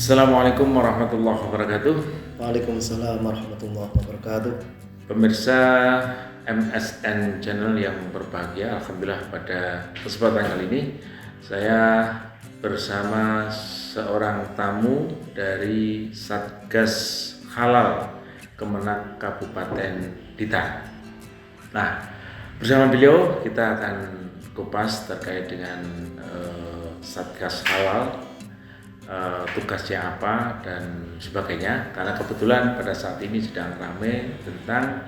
Assalamualaikum warahmatullahi wabarakatuh. Waalaikumsalam warahmatullahi wabarakatuh. Pemirsa MSN Channel yang berbahagia, alhamdulillah pada kesempatan kali ini saya bersama seorang tamu dari Satgas Halal Kemenak Kabupaten Blitar. Nah, bersama beliau kita akan kupas terkait dengan Satgas Halal, tugasnya apa dan sebagainya, karena kebetulan pada saat ini sedang ramai tentang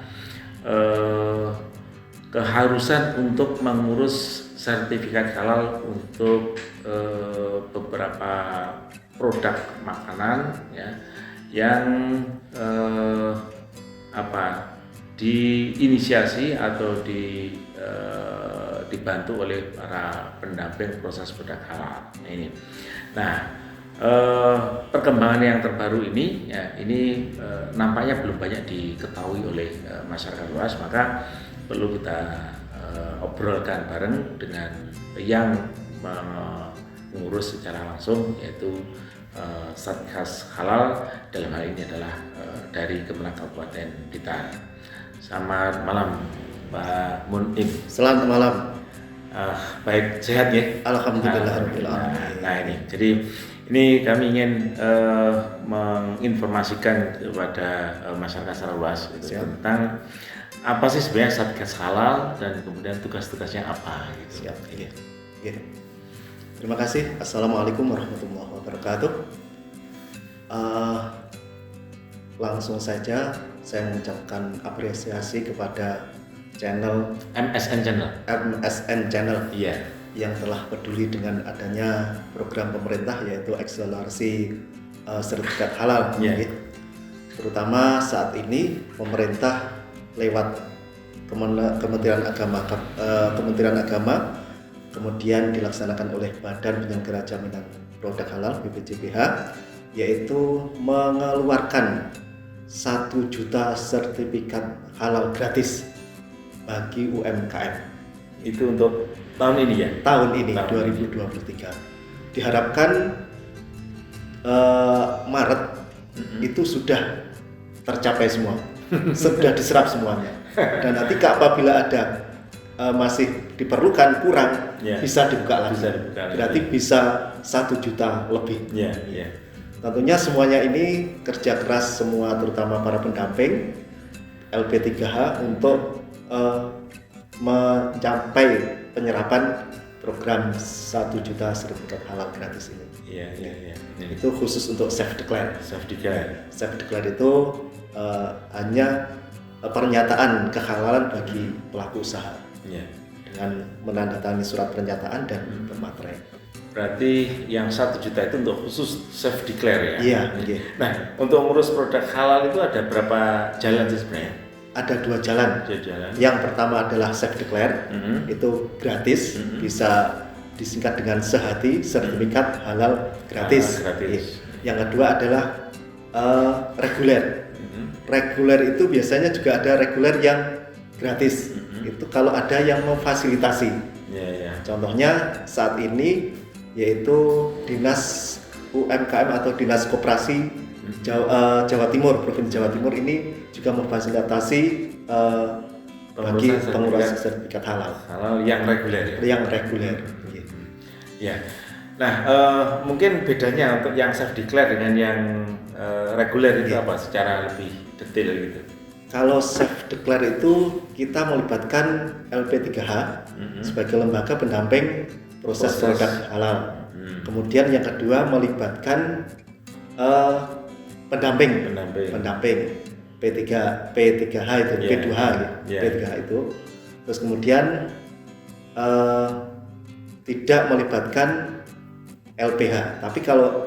keharusan untuk mengurus sertifikat halal untuk beberapa produk makanan ya yang diinisiasi atau dibantu oleh para pendamping proses produk halal ini. Nah, perkembangan yang terbaru ini ya ini nampaknya belum banyak diketahui oleh masyarakat luas, maka perlu kita obrolkan bareng dengan yang mengurus secara langsung, yaitu Satgas Halal, dalam hal ini adalah dari Kemenak Kabupaten Blitar. Selamat malam Pak Munim. Selamat malam. Baik, sehat ya? Alhamdulillah. Nah ini kami ingin menginformasikan kepada masyarakat secara luas tentang apa sih sebenarnya Satgas Halal dan kemudian tugas-tugasnya apa gitu. Siap. Iya. Terima kasih. Assalamualaikum warahmatullahi wabarakatuh. Langsung saja saya mengucapkan apresiasi kepada channel MSN Channel. Iya. Yang telah peduli dengan adanya program pemerintah, yaitu akselerasi sertifikat halal. Yeah. Terutama saat ini pemerintah lewat Kementerian Agama, kemudian dilaksanakan oleh Badan Penyelenggara Jaminan Produk Halal BPJPH, yaitu mengeluarkan 1 juta sertifikat halal gratis bagi UMKM. Itu untuk tahun ini ya? Tahun ini 2023. Diharapkan Maret itu sudah tercapai semua, sudah diserap semuanya. Dan nanti apabila ada masih diperlukan kurang, bisa dibuka lagi. Berarti bisa 1 juta lebih. Tentunya semuanya ini kerja keras semua, terutama para pendamping LP3H untuk mencapai penyerapan program 1 juta sertifikat halal gratis ini. Iya. Itu khusus untuk self declare. Self declare itu hanya pernyataan kehalalan bagi pelaku usaha. Dengan menandatangani surat pernyataan dan bermaterai. Berarti yang 1 juta itu untuk khusus self declare ya? Iya. Nah, untuk ngurus produk halal itu ada berapa jalan sih sebenarnya? Ada 2 jalan. Yang pertama adalah self declare, itu gratis, bisa disingkat dengan sehati, sertifikat halal gratis. Yang kedua adalah reguler. Reguler itu biasanya juga ada reguler yang gratis. Itu kalau ada yang memfasilitasi. Contohnya saat ini yaitu Dinas UMKM atau Dinas Koperasi Jawa Timur, Provinsi Jawa Timur ini juga memfasilitasi bagi pengurusan sertifikat halal yang reguler. Ya. Nah, mungkin bedanya untuk yang self declare dengan yang reguler itu apa secara lebih detail gitu? Kalau self declare itu kita melibatkan LP3H sebagai lembaga pendamping proses produk halal. Kemudian yang kedua melibatkan pendamping P3H itu, P2H P3H itu. Terus kemudian tidak melibatkan LPH. Tapi kalau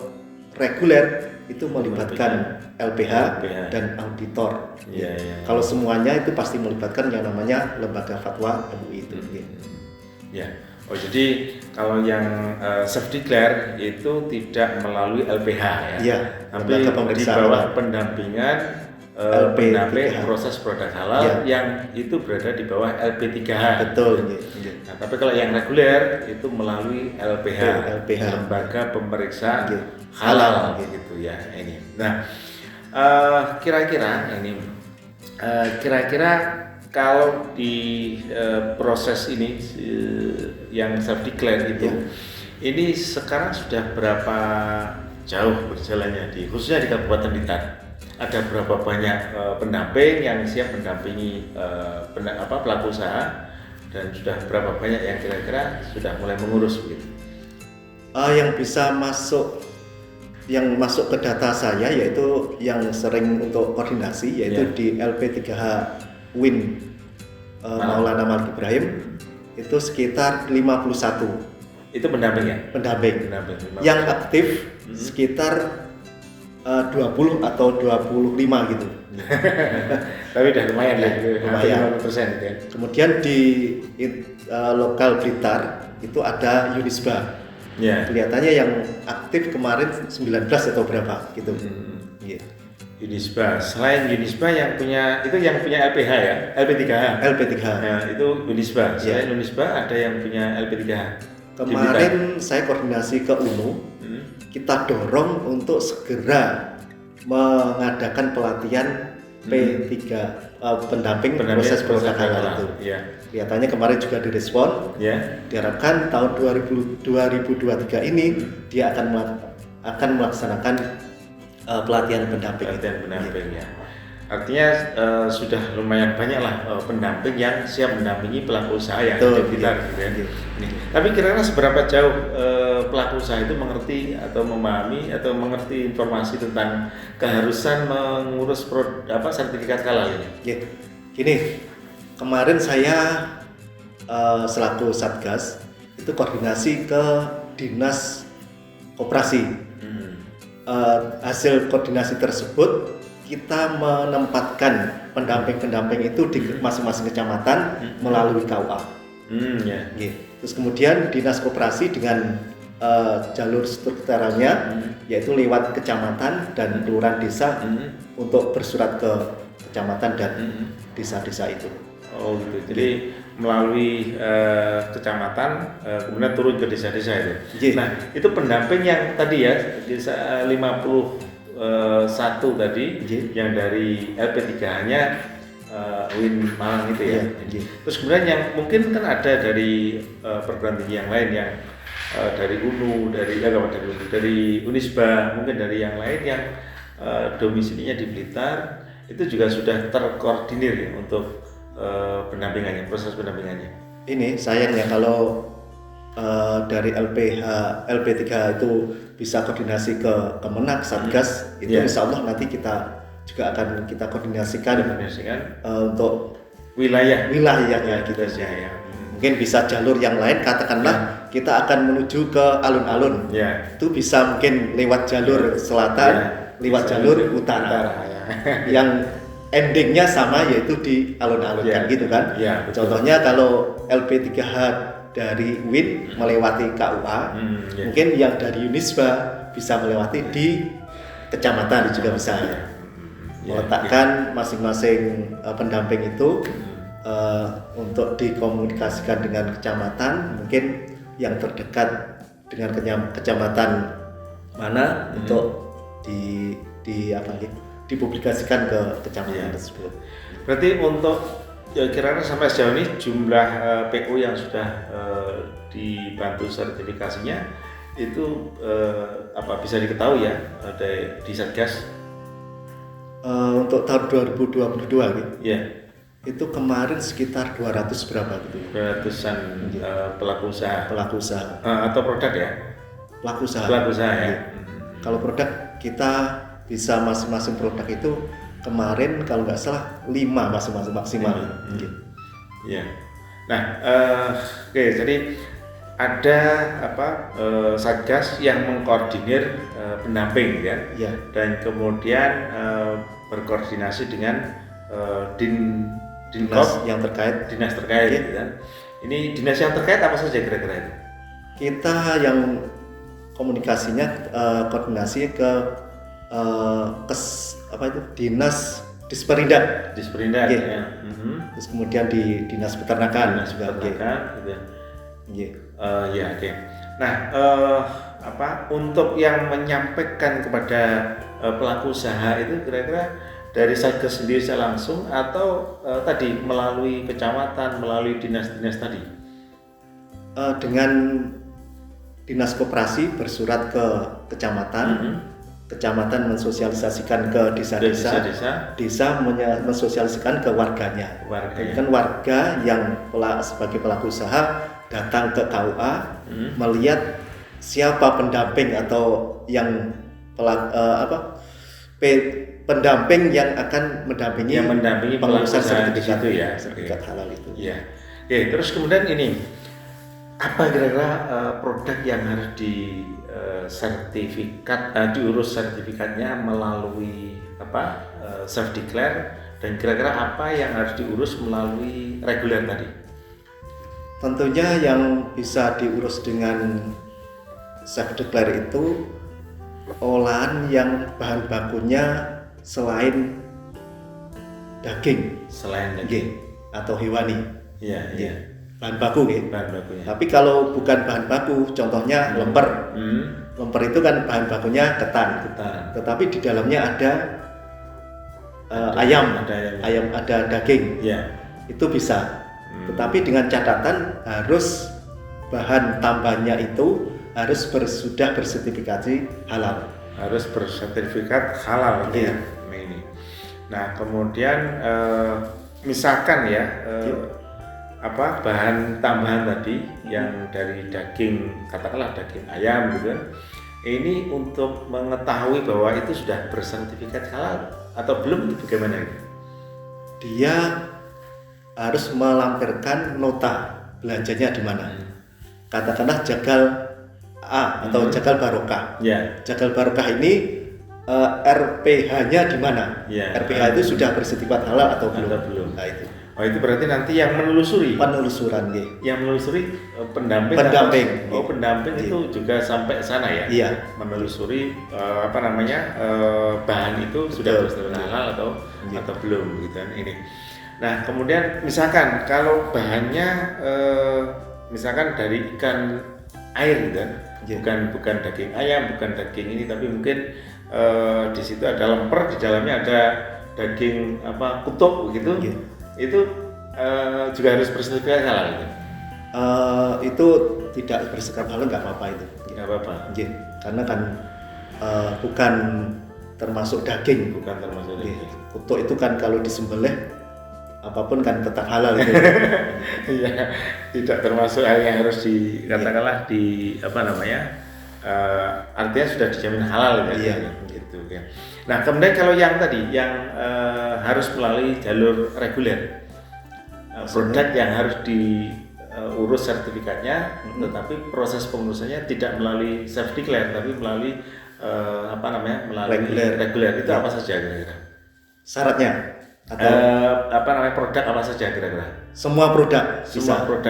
reguler itu melibatkan LPH dan auditor. Kalau semuanya itu pasti melibatkan yang namanya lembaga fatwa MUI itu. Oh, jadi kalau yang self declare itu tidak melalui LPH ya? Tapi di bawah pendampingan pendamping proses produk halal yang itu berada di bawah LP3H. Betul. Nah, tapi kalau yang reguler itu melalui LPH, lembaga pemeriksa halal gitu ya ini. Nah, kira-kira kalau di proses ini yang self declare itu, ini sekarang sudah berapa jauh berjalannya khususnya di Kabupaten Blitar? Ada berapa banyak pendamping yang siap mendampingi pelaku usaha, dan sudah berapa banyak yang kira-kira sudah mulai mengurus begitu? Yang bisa masuk ke data saya yaitu yang sering untuk koordinasi yaitu di LP3H Win Maulana Malik Ibrahim itu sekitar 51. Itu pendamping. Yang aktif sekitar 20 atau 25 gitu. Tapi udah lumayan ya, lumayan. 50% ya. Kemudian di lokal Blitar itu ada Unisba. Kelihatannya yang aktif kemarin 19 atau berapa gitu. Unisba. Selain Unisba yang punya LPH ya, LP3H. Ya, itu Unisba. Selain Unisba ada yang punya LP3H. Kemarin saya koordinasi ke UNU. Kita dorong untuk segera mengadakan pelatihan P3 pendamping proses produk halal itu. Kelihatannya kemarin juga direspon. Diharapkan tahun 2023 ini dia akan melaksanakan pelatihan pendamping. Ya. Artinya sudah lumayan banyak lah pendamping yang siap mendampingi pelaku usaha yang ada di Blitar. Tapi kira-kira seberapa jauh pelaku usaha itu mengerti atau memahami atau mengerti informasi tentang keharusan mengurus sertifikat halal ini? Gini, kemarin saya selaku Satgas itu koordinasi ke Dinas Koperasi. Hasil koordinasi tersebut kita menempatkan pendamping-pendamping itu di masing-masing kecamatan melalui KUA. Terus kemudian Dinas Koperasi dengan jalur strukturalnya yaitu lewat kecamatan dan kelurahan desa untuk bersurat ke kecamatan dan desa-desa itu. Oh gitu. Jadi melalui kecamatan kemudian turun ke desa-desa itu. Nah, itu pendamping yang tadi ya desa 51 tadi yang dari LP3H-nya Win Malang itu ya. Terus kemudian yang mungkin kan ada dari perguruan tinggi yang lain yang dari UNU, dari Unisba, mungkin dari yang lain yang domisilinya di Blitar, itu juga sudah terkoordinir ya untuk pendampingannya, proses pendampingannya. Ini sayangnya kalau dari LP3 itu bisa koordinasi ke Kemenak, Satgas, itu insya Allah nanti kita juga akan kita koordinasikan untuk wilayahnya gitu ya. Mungkin bisa jalur yang lain, katakanlah kita akan menuju ke alun-alun, itu bisa mungkin lewat jalur selatan, lewat jalur utara. Yang endingnya sama yaitu di alun-alun kan gitu kan. Contohnya kalau LP3H dari Win melewati KUA, mungkin yang dari Unisba bisa melewati di kecamatan juga bisa. Meletakkan masing-masing pendamping itu untuk dikomunikasikan dengan kecamatan, mungkin yang terdekat dengan kecamatan mana untuk dipublikasikan ke kecamatan tersebut. Berarti untuk kira-kira sampai sejauh ini jumlah PO yang sudah dibantu sertifikasinya itu bisa diketahui ya di Satgas? Untuk tahun 2022 gitu. Itu kemarin sekitar 200 berapa gitu. 200-an pelaku usaha. Atau produk ya? Pelaku usaha ya. Kalau produk kita bisa masing-masing produk itu kemarin kalau nggak salah 5 masing-masing maksimal. Nah, jadi ada Satgas yang mengkoordinir pendamping kan? Dan kemudian berkoordinasi dengan dinas terkait gitu kan? Ini dinas yang terkait apa saja kira-kira itu? Kita yang komunikasinya koordinasi ke dinas Disperindak ya. Terus kemudian di dinas peternakan gitu. Nggih. Ya, oke. Nah, untuk yang menyampaikan kepada pelaku usaha itu kira-kira dari Satgas sendiri secara langsung atau tadi melalui kecamatan, melalui dinas-dinas tadi? Dengan dinas koperasi bersurat ke kecamatan, kecamatan mensosialisasikan ke desa-desa, desa mensosialisasikan ke warganya. Kan warga yang sebagai pelaku usaha datang ke KUA melihat siapa pendamping atau yang pendamping yang akan mendampingi pengurusan sertifikat itu ya, sertifikat halal itu. Ya. Terus kemudian ini apa kira-kira produk yang harus diurus sertifikatnya melalui self declare, dan kira-kira apa yang harus diurus melalui reguler tadi? Tentunya yang bisa diurus dengan self declare itu olahan yang bahan bakunya selain daging atau hewani. Iya. Bahan baku bahan bakunya. Tapi kalau bukan bahan baku, contohnya lemper. Lemper itu kan bahan bakunya ketan. Tetapi di dalamnya ada ayam, ada daging. Itu bisa. Tetapi dengan catatan harus bahan tambahnya itu harus sudah bersertifikasi halal. Harus bersertifikat halal. Iya. Ini. Nah, kemudian misalkan ya bahan tambahan tadi yang dari daging, katakanlah daging ayam gitu kan. Ini untuk mengetahui bahwa itu sudah bersertifikat halal atau belum, bagaimana ini? Dia harus melampirkan nota belanjanya di mana. Katakanlah jagal A atau jagal barokah. Jagal barokah ini RPH-nya di mana? RPH itu sudah bersertifikat halal atau belum? Nah itu. Itu berarti nanti yang penelusuran yang menelusuri pendamping. Pendamping itu juga sampai sana ya. Iya. Menelusuri bahan itu sudah bersertifikat halal atau belum gitu kan ini. Nah, kemudian misalkan kalau bahannya misalkan dari ikan air gitu kan. Bukan daging ayam, bukan daging ini, tapi mungkin di situ ada lemper, di dalamnya ada daging kutuk begitu. Itu juga harus bersertifikat halal gitu. Itu tidak bersertifikat halal nggak apa-apa itu. Nggak apa-apa. Karena kan bukan termasuk daging. Kutuk itu kan kalau disembelih apapun kan tetap halal itu. Iya, tidak termasuk hal yang harus dikatakanlah artinya sudah dijamin halal kan. Gitu ya. Nah, kemudian kalau yang tadi yang harus melalui jalur reguler, produk yang harus diurus sertifikatnya, tetapi proses pengurusannya tidak melalui self declare tapi melalui melalui reguler. Itu apa saja kira-kira? Syaratnya? Produk apa saja kira-kira? Semua produk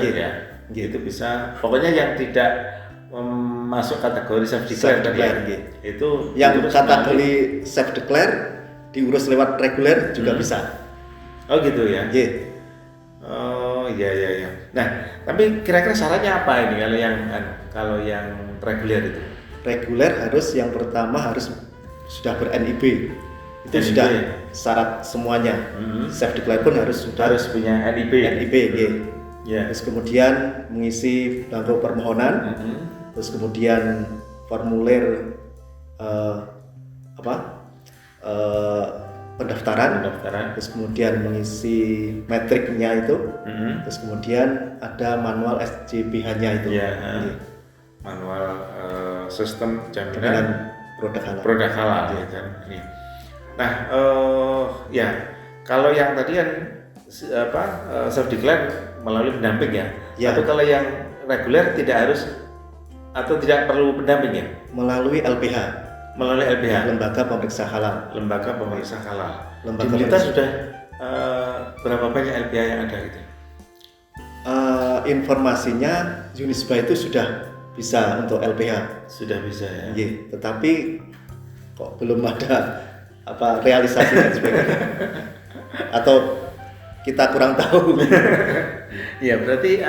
ya. Itu bisa. Pokoknya yang tidak masuk kategori self declare itu yang kategori self declare diurus lewat reguler juga bisa. Oh gitu ya. Oh iya. Nah, tapi kira-kira syaratnya apa ini kalau yang reguler itu? Reguler harus yang pertama harus sudah ber-NIB. Itu NIB. Sudah syarat semuanya. Self declare pun harus punya NIB. Terus kemudian mengisi blanko permohonan. Terus kemudian formulir pendaftaran. Terus kemudian mengisi metriknya itu. Terus kemudian ada manual SJBH-nya itu. Manual sistem jaminan produk halal ya kan. Nah, kalau yang tadi kan self declare melalui pendamping ya. Atau kalau yang reguler tidak harus atau tidak perlu pendamping ya? Melalui LPH. Lembaga Pemeriksa Halal. Di Blitar sudah berapa banyak LPH yang ada gitu? Informasinya Unisba itu sudah bisa untuk LPH. Sudah bisa ya. Tetapi kok belum ada realisasi dan sebagainya. Atau kita kurang tahu. Ya berarti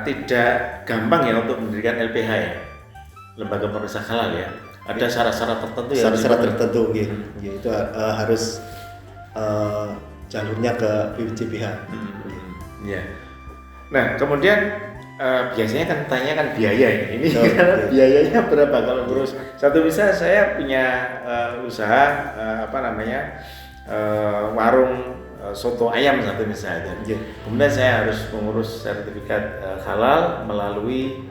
tidak gampang ya untuk mendirikan LPH ya, lembaga pemeriksa halal ya. Ada syarat-syarat tertentu ya. Syarat-syarat tertentu, itu harus jalurnya ke BPJPH. Ya. Nah kemudian biasanya kan tanya kan biaya ya. Ini biayanya berapa kalau ngurus satu? Bisa saya punya usaha warung soto ayam satu misalnya. Kemudian saya harus mengurus sertifikat halal melalui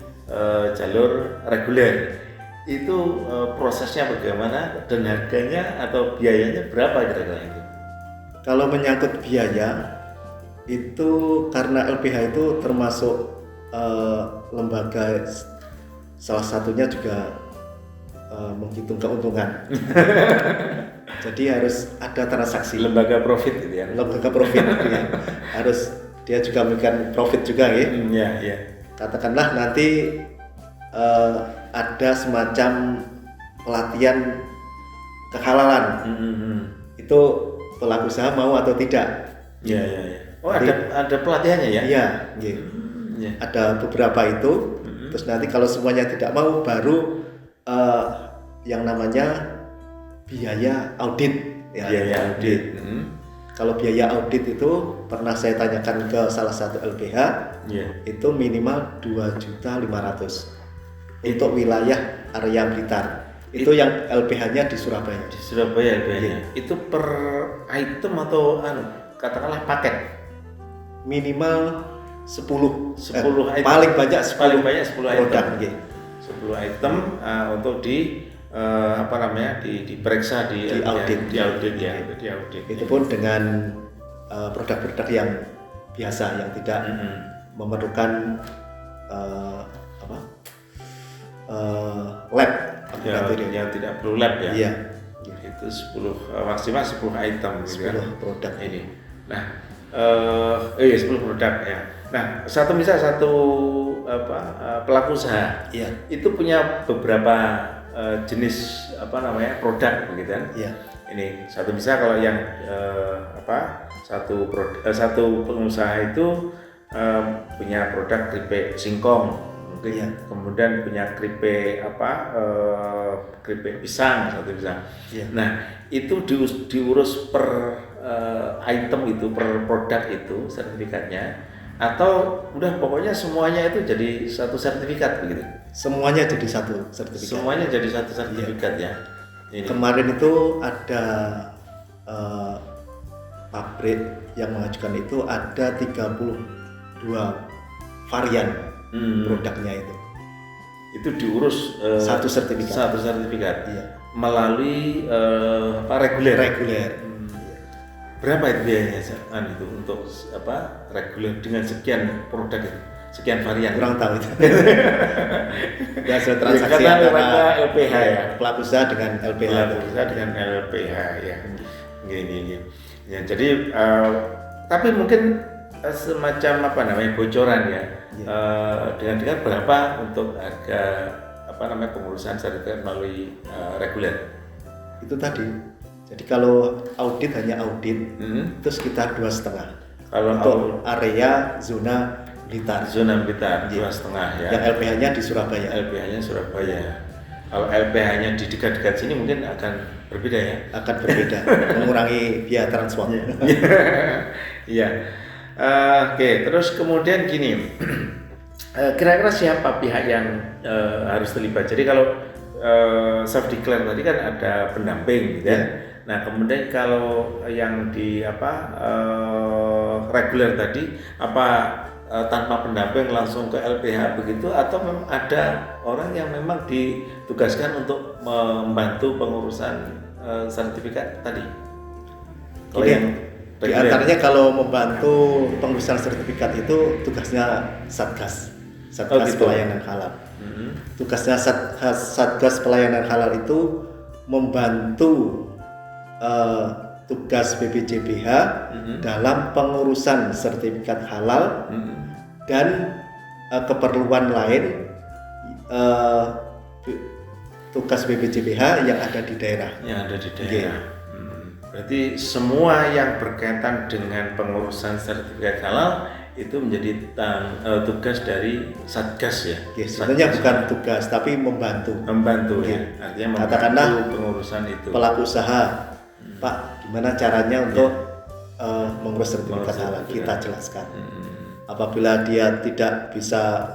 jalur reguler. Itu prosesnya bagaimana dan harganya atau biayanya berapa kira-kira itu? Kalau menyangkut biaya itu karena LPH itu termasuk lembaga, salah satunya juga menghitung keuntungan. Jadi harus ada transaksi. Lembaga profit gitu ya. Lembaga profit ya. Harus dia juga memberikan profit juga ya. Ya. Katakanlah nanti ada semacam pelatihan kehalalan. Itu pelaku usaha mau atau tidak? Ya. Oh, ada pelatihannya ya? Iya. Ada beberapa itu. Terus nanti kalau semuanya tidak mau, baru yang namanya biaya audit. Biaya audit. Kalau biaya audit itu pernah saya tanyakan ke salah satu LPH, itu minimal 2.500.000 untuk wilayah area Blitar. Itu yang LPH-nya di Surabaya. Di Surabaya LPH-nya. Itu per item atau katakanlah paket? Minimal 10 item. Paling banyak 10 produk. 10 item untuk diperiksa di audit ya. Itu pun dengan produk-produk yang biasa yang tidak memerlukan lab yang tidak perlu lab ya. Iya. Itu 10 maksimal 10 item 10 produk ini. Nah, 10 produk ya. Nah, satu pelaku usaha. Iya. Itu punya beberapa jenis produk begitu kan? Iya. Ini kalau yang satu pengusaha itu punya produk keripik singkong mungkin ya. Kemudian punya keripik keripik pisang satu pisang. Iya. Nah, itu diurus per item itu, per produk itu sertifikatnya, atau udah pokoknya semuanya itu jadi satu sertifikat begitu? Semuanya jadi satu sertifikat. Semuanya jadi satu sertifikat ya. Ini. Kemarin itu ada pabrik yang mengajukan itu ada 32 varian produknya itu. Itu diurus satu sertifikat. Iya. Melalui reguler. Berapa itu biayanya itu untuk reguler dengan sekian produk itu? Sekian varian. Kurang tahu itu. Biasa transaksi antara LPH ya. Pelaku usaha dengan LPH. Ya. Gini. Ya, jadi tapi mungkin semacam bocoran ya. Dengan berapa untuk harga pengurusan sertifikat melalui reguler? Itu tadi. Jadi kalau audit hanya audit itu sekitar 2,5. Kalau untuk area zona Blitar 2,5 ya. Yang LPH-nya di Surabaya. Kalau LPH-nya di dekat-dekat sini mungkin akan berbeda ya. Akan berbeda, mengurangi biaya transport. Iya. Oke, terus kemudian gini, kira-kira siapa pihak yang harus terlibat? Jadi kalau self declare tadi kan ada pendamping, gitu ya. Nah kemudian kalau yang di reguler tadi tanpa pendamping langsung ke LPH begitu, atau memang ada orang yang memang ditugaskan untuk membantu pengurusan sertifikat tadi? Kalau yang di antaranya kalau membantu pengurusan sertifikat itu tugasnya Satgas Pelayanan Halal. Tugasnya Satgas Pelayanan Halal itu membantu tugas BPJPH dalam pengurusan sertifikat halal dan keperluan lain tugas BPJPH yang ada di daerah. Berarti semua yang berkaitan dengan pengurusan sertifikat halal itu menjadi tugas dari Satgas ya. Sebenarnya bukan tugas tapi membantu. Membantu ya. Artinya membantu katakanlah pengurusan itu. Pelaku usaha, Pak, gimana caranya untuk mengurus sertifikat halal? Kita jelaskan. Apabila dia tidak bisa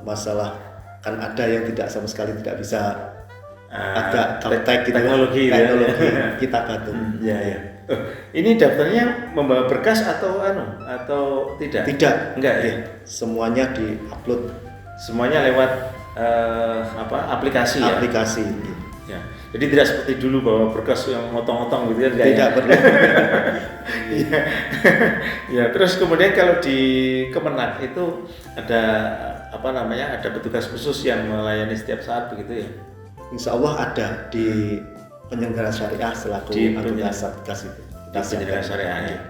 masalah, kan ada yang tidak sama sekali tidak bisa ada teknologi kita bantu. Ya. Ini daftarnya membawa berkas atau tidak? Tidak. Enggak ya. Semuanya diupload. Semuanya lewat aplikasi ya. Aplikasi. Ya. Jadi tidak seperti dulu bawa berkas yang motong-motong gitu ya. Tidak perlu. Ya, terus kemudian kalau di Kemenak itu ada ada petugas khusus yang melayani setiap saat begitu ya? Insya Allah ada di penyelenggara syariah selaku anggota Satgas itu. Di penyelenggara syariah ya.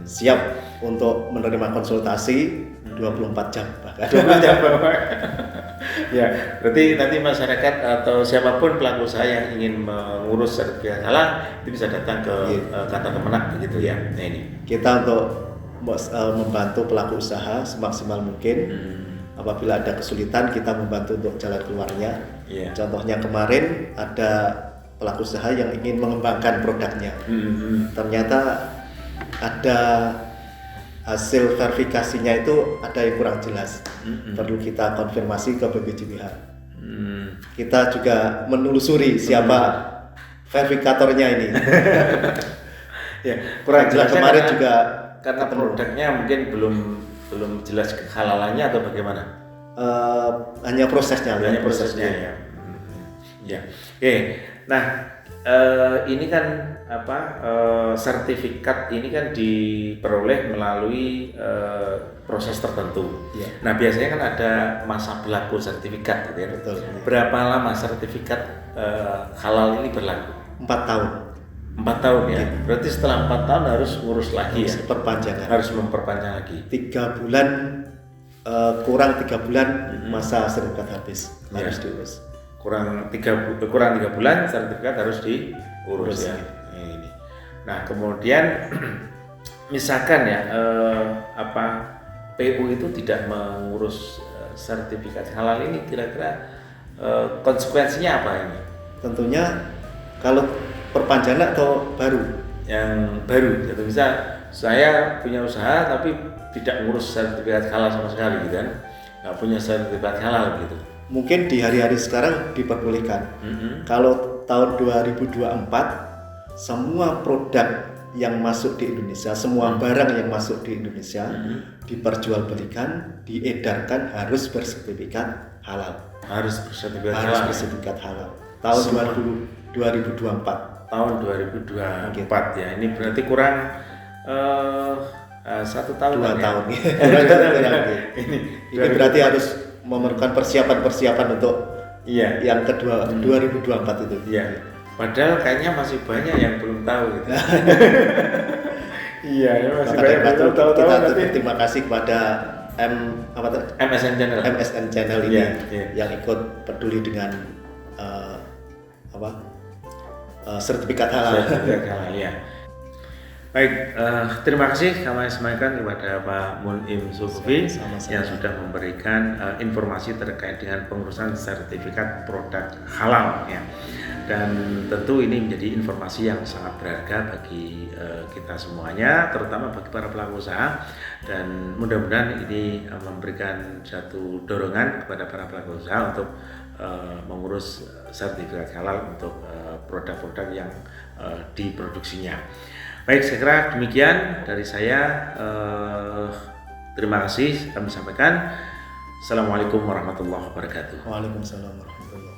Siap untuk menerima konsultasi 24 jam bahkan. 24 jam ya, berarti nanti masyarakat atau siapapun pelaku usaha yang ingin mengurus sertifikat halal itu bisa datang ke kantor Kemenak begitu ya. Nah, ini kita untuk membantu pelaku usaha semaksimal mungkin. Apabila ada kesulitan kita membantu untuk jalan keluarnya. Contohnya kemarin ada pelaku usaha yang ingin mengembangkan produknya. Ternyata ada hasil verifikasinya itu ada yang kurang jelas. Perlu kita konfirmasi ke BPJPH. Kita juga menelusuri siapa verifikatornya ini. Ya, kurang jelas kemarin juga karena produknya mungkin belum jelas kehalalannya atau bagaimana? Hanya prosesnya. Ya. Ya. Oke. Nah, ini kan sertifikat ini kan diperoleh melalui proses tertentu. Ya. Nah, biasanya kan ada masa berlaku sertifikat gitu ya. Betul. Berapa lama sertifikat halal ini berlaku? 4 tahun. 4 tahun ya. Berarti setelah 4 tahun harus ngurus lagi ya. Perpanjangan. Harus memperpanjang lagi. 3 bulan kurang 3 bulan masa sertifikat habis harus diurus. Kurang 3 bulan sertifikat harus diurus ya. Ini. Nah, kemudian misalkan ya PU itu tidak mengurus sertifikat halal ini, kira-kira konsekuensinya apa ini? Tentunya kalau perpanjangan atau baru? Yang baru, jadi bisa saya punya usaha tapi tidak ngurus sertifikat halal sama sekali gitu kan, nggak punya sertifikat halal gitu. Mungkin di hari-hari sekarang diperbolehkan. Kalau tahun 2024 semua produk yang masuk di Indonesia, semua barang yang masuk di Indonesia diperjualbelikan, diedarkan harus bersertifikat halal. Harus bersertifikat harus halal. Bersertifikat halal. Tahun 2024. Tahun 2024 ya. Ini berarti kurang 1 tahun. 2 ya? tahun. Ini berarti harus memerlukan persiapan untuk yang kedua 2024 itu. Iya. Padahal kayaknya masih banyak yang belum tahu gitu. Iya, masih banyak yang belum tahu. Kita berterima kasih kepada MSN Channel ini yang ikut peduli dengan sertifikat halal. Sertifikat halal ya. Baik, terima kasih kami sampaikan kepada Pak Mun'im Zulkifli yang sudah memberikan informasi terkait dengan pengurusan sertifikat produk halal ya. Dan tentu ini menjadi informasi yang sangat berharga bagi kita semuanya, terutama bagi para pelaku usaha, dan mudah-mudahan ini memberikan satu dorongan kepada para pelaku usaha untuk mengurus sertifikat halal untuk produk-produk yang diproduksinya. Baik, saya kira demikian dari saya. Terima kasih kami sampaikan. Assalamualaikum warahmatullahi wabarakatuh. Waalaikumsalam warahmatullahi wabarakatuh.